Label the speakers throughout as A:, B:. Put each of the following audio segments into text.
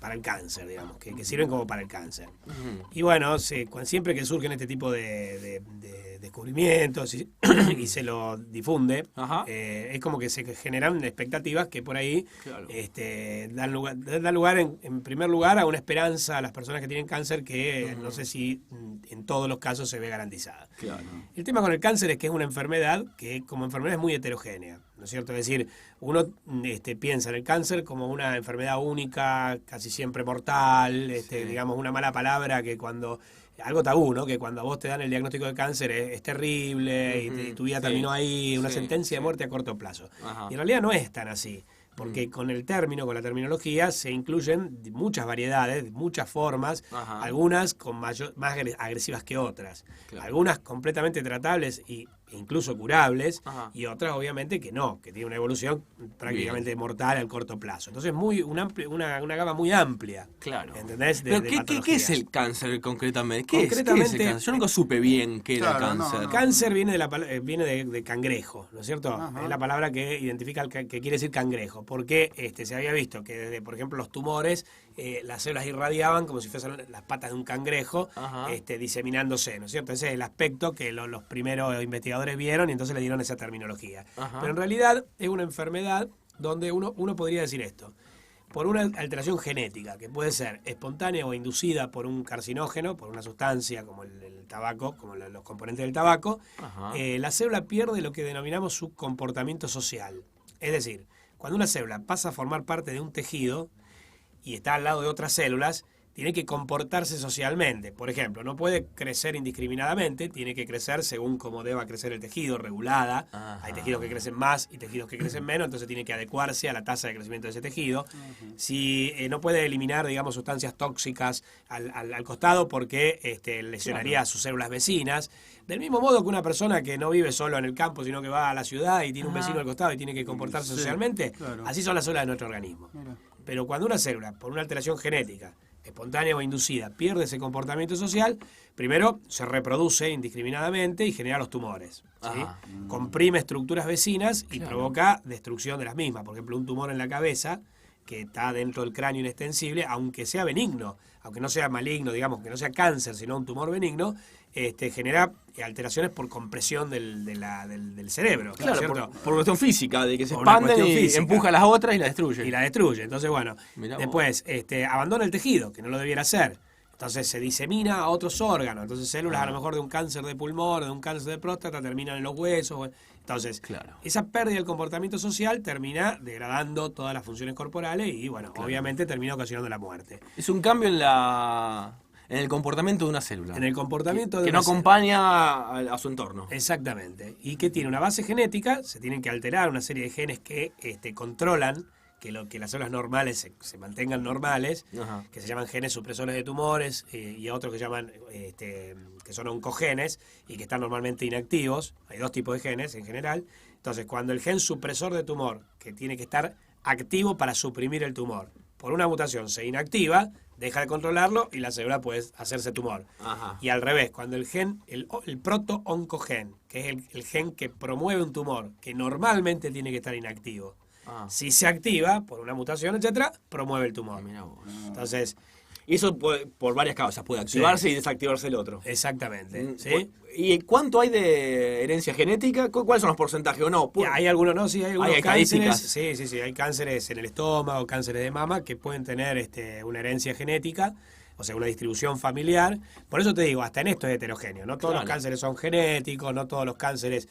A: para el cáncer, digamos, que sirven como para el cáncer. Y bueno, siempre que surgen este tipo de descubrimientos y se lo difunde, es como que se generan expectativas que por ahí dan lugar en primer lugar a una esperanza a las personas que tienen cáncer que no sé si en todos los casos se ve garantizada.
B: Claro.
A: El tema con el cáncer es que es una enfermedad que como enfermedad es muy heterogénea, ¿no es cierto? Es decir, uno piensa en el cáncer como una enfermedad única, casi siempre mortal, digamos una mala palabra que cuando... Algo tabú, ¿no? Que cuando a vos te dan el diagnóstico de cáncer es terrible y tu vida terminó ahí, una sentencia de muerte a corto plazo. Y en realidad no es tan así. Porque con la terminología, se incluyen muchas variedades, muchas formas, algunas más agresivas que otras, algunas completamente tratables e incluso curables, y otras obviamente que no, que tienen una evolución prácticamente mortal al corto plazo. Entonces una gama muy amplia.
B: Claro.
A: ¿Entendés?
B: Pero ¿qué es el cáncer concretamente? ¿Qué es el cáncer? Yo nunca supe bien qué era el cáncer.
A: Cáncer viene de cangrejo, ¿no es cierto? Es la palabra que identifica que quiere decir cangrejo. Porque se había visto que desde, por ejemplo, los tumores, las células irradiaban como si fuesen las patas de un cangrejo, diseminándose, ¿no es cierto? Ese es el aspecto que los primeros investigadores vieron y entonces le dieron esa terminología. Pero en realidad es una enfermedad donde uno podría decir esto. Por una alteración genética, que puede ser espontánea o inducida por un carcinógeno, por una sustancia como el tabaco, como los componentes del tabaco, la célula pierde lo que denominamos su comportamiento social. Es decir, cuando una célula pasa a formar parte de un tejido y está al lado de otras células, tiene que comportarse socialmente. Por ejemplo, no puede crecer indiscriminadamente, tiene que crecer según cómo deba crecer el tejido, regulada. Hay tejidos que crecen más y tejidos que crecen menos, entonces tiene que adecuarse a la tasa de crecimiento de ese tejido. Si no puede eliminar, digamos, sustancias tóxicas al costado porque lesionaría a sus células vecinas. Del mismo modo que una persona que no vive solo en el campo, sino que va a la ciudad y tiene un vecino al costado y tiene que comportarse socialmente, así son las células de nuestro organismo. Pero cuando una célula, por una alteración genética, espontánea o inducida, pierde ese comportamiento social, primero se reproduce indiscriminadamente y genera los tumores. ¿Sí? Comprime estructuras vecinas y provoca destrucción de las mismas. Por ejemplo, un tumor en la cabeza que está dentro del cráneo inextensible, aunque sea benigno, aunque no sea maligno, digamos, que no sea cáncer, sino un tumor benigno, genera alteraciones por compresión del cerebro.
B: Claro,
A: ¿cierto?
B: por cuestión física, de que se
A: Por una
B: expande y
A: física.
B: empuja a las otras y las destruye.
A: Y la destruye. Entonces, bueno,
B: Mirá
A: después abandona el tejido, que no lo debiera hacer. Entonces se disemina a otros órganos. Entonces células a lo mejor de un cáncer de pulmón, de un cáncer de próstata, terminan en los huesos. Entonces, esa pérdida del comportamiento social termina degradando todas las funciones corporales y, bueno, obviamente termina ocasionando la muerte.
B: Es un cambio en el comportamiento de una célula.
A: En el comportamiento de
B: que
A: una
B: no acompaña a su entorno.
A: Exactamente. Y que tiene una base genética, se tienen que alterar una serie de genes que controlan que las células normales se mantengan normales, que se llaman genes supresores de tumores, y otros que llaman que son oncogenes y que están normalmente inactivos. Hay dos tipos de genes en general. Entonces, cuando el gen supresor de tumor, que tiene que estar activo para suprimir el tumor, por una mutación se inactiva, deja de controlarlo y la célula puede hacerse tumor. Y al revés, cuando el gen, el proto-oncogen, que es el gen que promueve un tumor, que normalmente tiene que estar inactivo, si se activa por una mutación, etcétera, promueve el tumor. Entonces,
B: y eso por varias causas, puede activarse y desactivarse el otro.
A: Exactamente. ¿Sí?
B: ¿Y cuánto hay de herencia genética? ¿Cuáles son los porcentajes o no?
A: Hay algunos, no, sí, hay algunos
B: cánceres.
A: Sí, hay cánceres en el estómago, cánceres de mama que pueden tener una herencia genética, o sea, una distribución familiar. Por eso te digo, hasta en esto es heterogéneo. No todos los cánceres son genéticos, no todos los cánceres,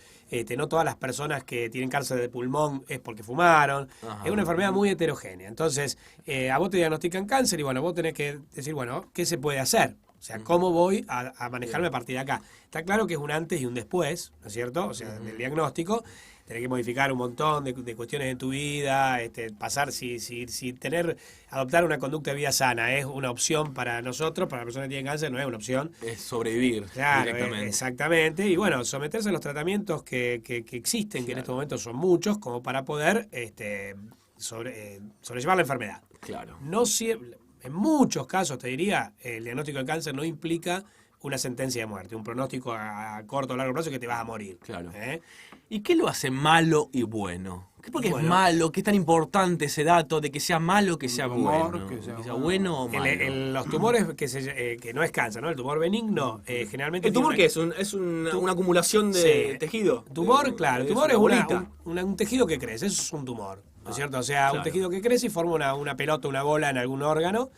A: no todas las personas que tienen cáncer de pulmón es porque fumaron. Es una enfermedad muy heterogénea. Entonces, a vos te diagnostican cáncer y bueno, vos tenés que decir, bueno, ¿qué se puede hacer? O sea, ¿cómo voy a manejarme a partir de acá? Está claro que es un antes y un después, ¿no es cierto? O sea, del diagnóstico. Tenés que modificar un montón de cuestiones en tu vida, pasar, adoptar una conducta de vida sana es una opción para nosotros, para la persona que tiene cáncer no es una opción.
B: Es sobrevivir directamente.
A: Exactamente, y bueno, someterse a los tratamientos que existen, que en estos momentos son muchos, como para poder sobrellevar la enfermedad.
B: Claro.
A: No siempre, en muchos casos, te diría, el diagnóstico de cáncer no implica una sentencia de muerte, un pronóstico a corto o largo plazo que te vas a morir.
B: Claro. ¿Y qué lo hace malo y bueno? ¿Por qué es malo? ¿Qué es tan importante ese dato de que sea malo que sea bueno? Que sea bueno o malo.
A: Los tumores que no es cáncer, ¿no? El tumor benigno, generalmente...
B: ¿El tumor qué es? ¿Es una acumulación de tejido?
A: Tumor, claro. El tumor es un tejido que crece, eso es un tumor. ¿No es cierto? O sea, un tejido que crece y forma una pelota, una bola en algún órgano.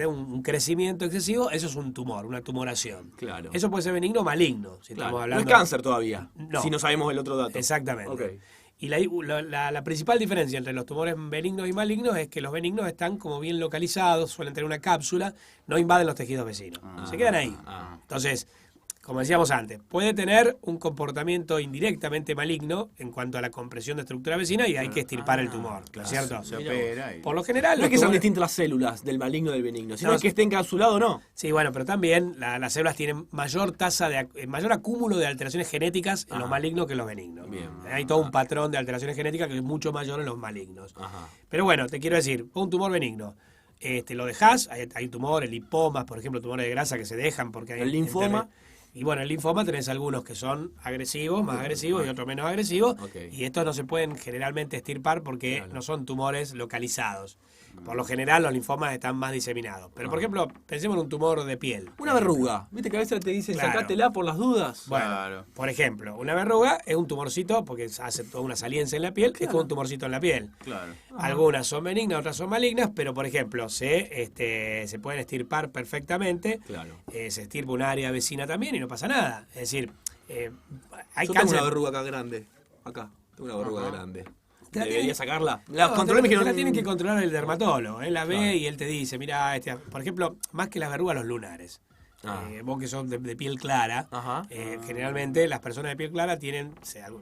A: Un crecimiento excesivo, eso es un tumor, una tumoración.
B: Claro.
A: Eso puede ser benigno o maligno. Si estamos hablando...
B: No es cáncer todavía,
A: no.
B: Si no sabemos el otro dato.
A: Exactamente.
B: Okay.
A: Y la principal diferencia entre los tumores benignos y malignos es que los benignos están como bien localizados, suelen tener una cápsula, no invaden los tejidos vecinos. Se quedan ahí. Entonces, como decíamos antes, puede tener un comportamiento indirectamente maligno en cuanto a la compresión de estructura vecina y hay que extirpar el tumor, ¿cierto?
C: Se opera.
A: Por lo general...
B: No es que sean distintas las células del maligno y del benigno, sino que esté encapsulado o no.
A: Sí, bueno, pero también las células tienen mayor acúmulo de alteraciones genéticas en los malignos que en los benignos.
B: Bien.
A: Hay todo un patrón de alteraciones genéticas que es mucho mayor en los malignos. Pero bueno, te quiero decir, un tumor benigno. Lo dejás, hay tumores, lipomas, por ejemplo, tumores de grasa que se dejan porque hay...
B: El linfoma...
A: Y bueno, el linfoma tenés algunos que son agresivos, más agresivos y otros menos agresivos. Y estos no se pueden generalmente extirpar porque no son tumores localizados. Por lo general los linfomas están más diseminados. Pero por ejemplo, pensemos en un tumor de piel.
B: Una verruga. ¿Viste que a veces te dicen sacátela por las dudas?
A: Bueno, por ejemplo, una verruga es un tumorcito porque hace toda una saliencia en la piel, es como un tumorcito en la piel. Algunas son benignas, otras son malignas, pero por ejemplo, se pueden extirpar perfectamente. Se extirpa un área vecina también y no pasa nada. Es decir, hay
B: Yo
A: cáncer.
B: tengo una verruga acá grande. Acá, tengo una verruga grande. ¿Debería sacarla?
A: La tienen que controlar el dermatólogo. Él la ve y él te dice, mira, por ejemplo, más que las verrugas, los lunares. Vos que sos de piel clara, generalmente las personas de piel clara tienen,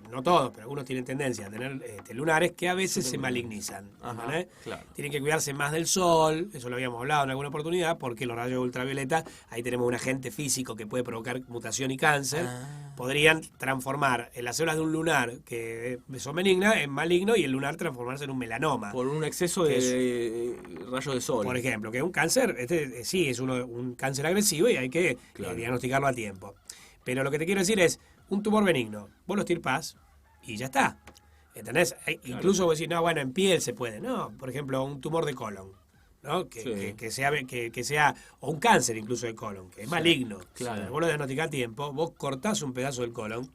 A: no todos, pero algunos tienen tendencia a tener lunares que a veces se malignizan. Tienen que cuidarse más del sol, eso lo habíamos hablado en alguna oportunidad, porque los rayos ultravioleta, ahí tenemos un agente físico que puede provocar mutación y cáncer, podrían transformar en las células de un lunar que son benignas en maligno y el lunar transformarse en un melanoma.
B: Por un exceso de rayos de sol.
A: Por ejemplo, que un cáncer, sí, es un cáncer agresivo y hay que diagnosticarlo a tiempo. Pero lo que te quiero decir es, un tumor benigno, vos lo estirpás y ya está. ¿Entendés? Incluso vos decís, no, bueno, en piel se puede. No, por ejemplo, un tumor de colon, ¿no? Que sea, o un cáncer incluso de colon, que es maligno. Vos lo diagnosticás a tiempo, vos cortás un pedazo del colon.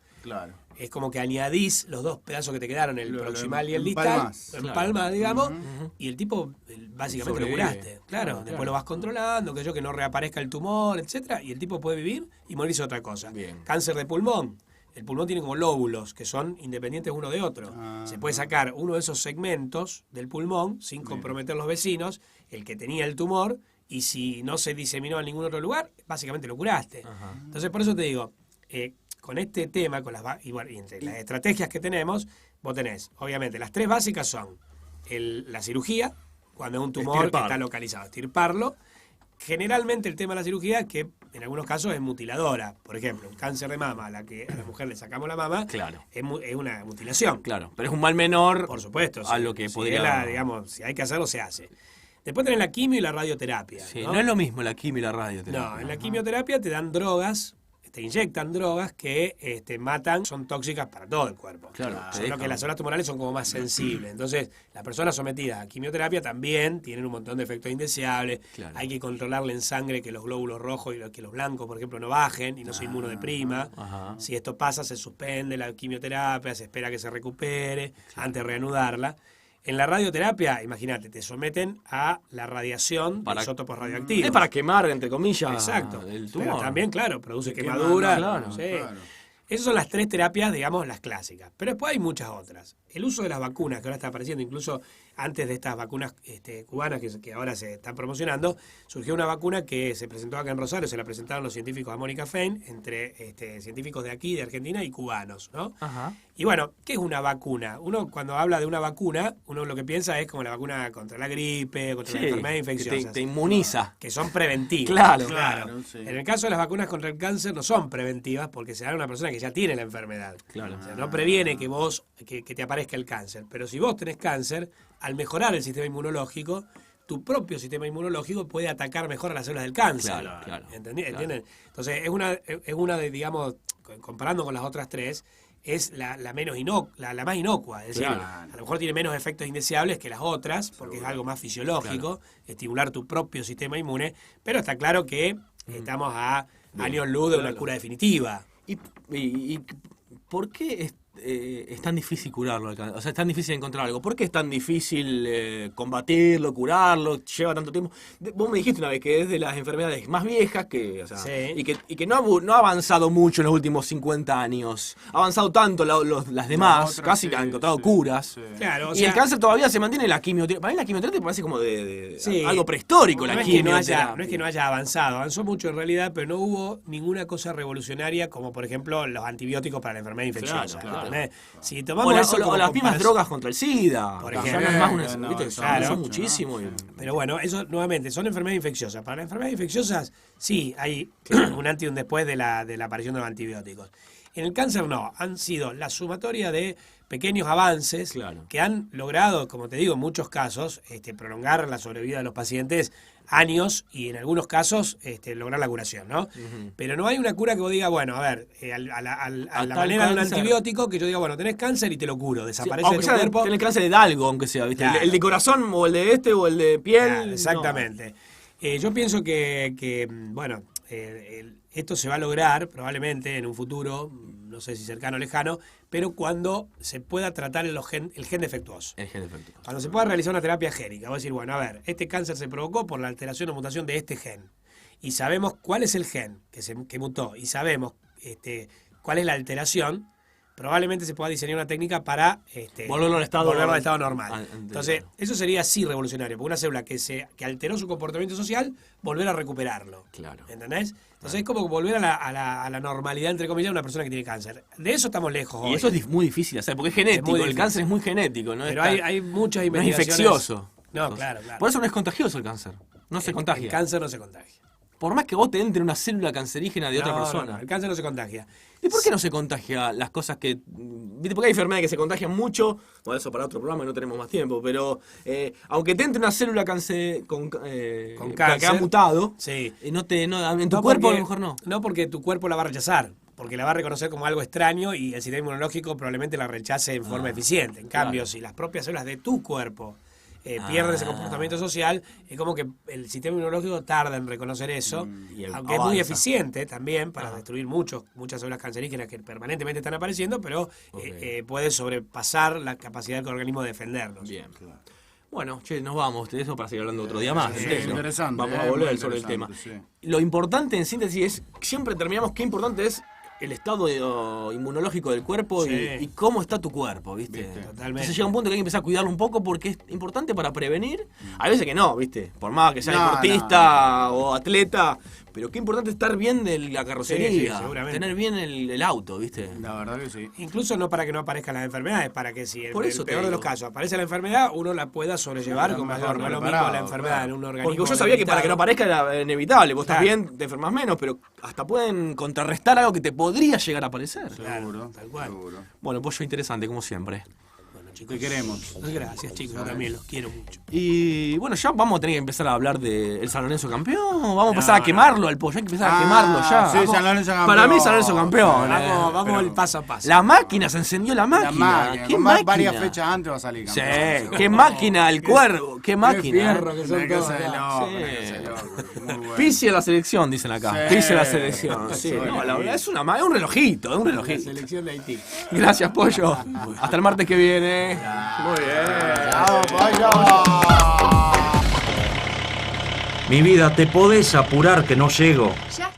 A: Es como que añadís los dos pedazos que te quedaron, el proximal y el distal, empalmas, digamos, y el tipo básicamente lo curaste. Después lo vas controlando, que no reaparezca el tumor, etcétera, y el tipo puede vivir y morirse de otra cosa. Cáncer de pulmón. El pulmón tiene como lóbulos que son independientes uno de otro. Se puede sacar uno de esos segmentos del pulmón sin comprometer los vecinos, el que tenía el tumor, y si no se diseminó en ningún otro lugar, básicamente lo curaste. Entonces, por eso te digo, con este tema, y entre las estrategias que tenemos, vos tenés, obviamente, las tres básicas son la cirugía, cuando es un tumor que está localizado, extirparlo. Generalmente el tema de la cirugía, que en algunos casos es mutiladora. Por ejemplo, un cáncer de mama, a la mujer le sacamos la mama, es una mutilación.
B: Pero es un mal menor,
A: por supuesto,
B: a lo que podría...
A: digamos, si hay que hacerlo, se hace. Después tenés la quimio y la radioterapia.
B: No es lo mismo la quimio y la radioterapia.
A: No, en la quimioterapia te dan drogas, te inyectan drogas que matan, son tóxicas para todo el cuerpo. Solo que las células tumorales son como más sensibles. Entonces, las personas sometidas a quimioterapia también tienen un montón de efectos indeseables. Hay que controlarle en sangre que los glóbulos rojos y que los blancos, por ejemplo, no bajen y no se inmunodeprima. Si esto pasa, se suspende la quimioterapia, se espera que se recupere antes de reanudarla. En la radioterapia, imagínate, te someten a la radiación de isótopos radioactivos.
B: Es para quemar, entre comillas,
A: exacto,
B: el tumor.
A: Pero también, produce quemadura. Esas son las tres terapias, digamos, las clásicas. Pero después hay muchas otras. El uso de las vacunas, que ahora está apareciendo, incluso antes de estas vacunas cubanas que ahora se están promocionando, surgió una vacuna que se presentó acá en Rosario, se la presentaron los científicos a Mónica Fein, entre científicos de aquí, de Argentina, y cubanos, ¿no? Y bueno, ¿qué es una vacuna? Uno cuando habla de una vacuna, uno lo que piensa es como la vacuna contra la gripe, contra la enfermedad infecciosa.
B: Te inmuniza.
A: Que son preventivas.
B: Claro.
A: En el caso de las vacunas contra el cáncer no son preventivas porque se dan a una persona que ya tiene la enfermedad. O sea, no previene que vos, que te aparezca el cáncer. Pero si vos tenés cáncer, al mejorar el sistema inmunológico, tu propio sistema inmunológico puede atacar mejor a las células del cáncer. ¿Entienden? Entonces, es una de, digamos, comparando con las otras tres, es la menos la más inocua. Es decir, a lo mejor tiene menos efectos indeseables que las otras, porque es algo más fisiológico, estimular tu propio sistema inmune, pero está claro que estamos a años luz de una cura definitiva.
B: ¿Y por qué es tan difícil curarlo? O sea, es tan difícil encontrar algo. ¿Por qué es tan difícil combatirlo, curarlo? Lleva tanto tiempo. Vos me dijiste una vez que es de las enfermedades más viejas y que no ha avanzado mucho en los últimos 50 años. Ha avanzado tanto las demás, casi que han encontrado curas. Sí.
A: Claro,
B: y el cáncer todavía se mantiene la quimioterapia. Para mí la quimioterapia parece como de algo prehistórico.
A: No es que no haya avanzado, avanzó mucho en realidad, pero no hubo ninguna cosa revolucionaria como por ejemplo los antibióticos para la enfermedad infecciosa. Claro. Si tomamos
B: o las mismas drogas contra el SIDA,
A: por ejemplo,
B: son muchísimo.
A: Pero bueno, eso nuevamente son enfermedades infecciosas. Para las enfermedades infecciosas sí hay un antes y un después de la aparición de los antibióticos. En el cáncer no, han sido la sumatoria de pequeños avances que han logrado, como te digo, en muchos casos, prolongar la sobrevida de los pacientes años y en algunos casos lograr la curación, ¿no? Pero no hay una cura que vos digas, bueno, a ver, a la manera de un antibiótico, que yo diga, bueno, tenés cáncer y te lo curo, desaparece de tu cuerpo.
B: Tenés cáncer de algo, aunque sea, ¿viste? Claro. El de corazón o el de o el de piel.
A: Claro, exactamente. No. Yo pienso que bueno, esto se va a lograr probablemente en un futuro, no sé si cercano o lejano, pero cuando se pueda tratar el gen defectuoso.
B: El gen defectuoso.
A: Cuando se pueda realizar una terapia génica. Voy a decir, bueno, a ver, este cáncer se provocó por la alteración o mutación de este gen. Y sabemos cuál es el gen que mutó y sabemos cuál es la alteración. Probablemente se pueda diseñar una técnica para
B: volverlo al estado
A: normal. Entonces, eso sería sí revolucionario, porque una célula que alteró su comportamiento social, volver a recuperarlo.
B: Claro.
A: ¿Entendés? Entonces es como volver a la normalidad, entre comillas, de una persona que tiene cáncer. De eso estamos lejos hoy.
B: Y eso es muy difícil hacer, porque es genético. El cáncer es muy genético, ¿no?
A: Pero hay muchas investigaciones.
B: No es infeccioso.
A: No, claro.
B: Por eso no es contagioso el cáncer. No se contagia.
A: El cáncer no se contagia.
B: Por más que vos te entre una célula cancerígena de otra persona.
A: No, el cáncer no se contagia.
B: ¿Y por qué no se contagia las cosas que... ¿Viste? Porque hay enfermedades que se contagian mucho. Bueno, eso para otro programa, no tenemos más tiempo. Pero aunque te entre una célula con cáncer que ha mutado, en tu cuerpo a lo mejor no.
A: No, porque tu cuerpo la va a rechazar. Porque la va a reconocer como algo extraño y el sistema inmunológico probablemente la rechace en forma eficiente. En cambio, si las propias células de tu cuerpo pierden ese comportamiento social, es como que el sistema inmunológico tarda en reconocer eso, aunque es muy eficiente también para destruir muchas células cancerígenas que permanentemente están apareciendo, pero puede sobrepasar la capacidad del organismo de defendernos.
B: Bien, claro. Bueno, nos vamos de eso para seguir hablando otro día más.
C: Interesante.
B: Vamos a volver sobre el tema. Sí. Lo importante en síntesis es, siempre terminamos, qué importante es el estado inmunológico del cuerpo y cómo está tu cuerpo, ¿viste?
A: Totalmente.
B: Entonces llega un punto que hay que empezar a cuidarlo un poco porque es importante para prevenir. Hay veces que no, ¿viste? Por más que sea deportista o atleta, pero qué importante estar bien de la carrocería, tener bien el auto, ¿viste?
C: La verdad que sí.
A: Incluso no para que no aparezcan las enfermedades, para que si el peor de los casos aparece la enfermedad, uno la pueda sobrellevar con mejor. No es lo mismo la enfermedad en un organismo.
B: Porque yo sabía que para que no aparezca era inevitable, vos estás bien, te enfermas menos, pero hasta pueden contrarrestar algo que te podría llegar a aparecer.
C: Seguro,
A: tal cual.
C: Seguro.
B: Bueno, Pollo, interesante, como siempre.
A: Bueno, chicos,
C: te queremos.
A: Gracias, chicos, yo también los quiero mucho.
B: Y bueno, ya vamos a tener que empezar a hablar del San Lorenzo campeón. Vamos a empezar a quemarlo al Pollo, hay que empezar a quemarlo ya.
C: Sí, San Lorenzo campeón.
B: Para mí San Lorenzo campeón.
A: Vamos el paso a paso.
B: La máquina, se encendió la máquina.
C: ¿Qué máquina? Varias fechas antes va a salir campeón.
B: Sí, qué máquina, el cuervo, qué máquina.
A: Qué fierro que son todos.
B: Pise a la selección, dicen acá. Pise a la selección. Sí, no, la verdad es un relojito, es un relojito.
A: La selección de Haití.
B: Gracias, Pollo. Hasta el martes que viene.
C: Muy bien. ¡Chao, Pollo!
D: Mi vida, ¿te podés apurar que no llego?
E: Ya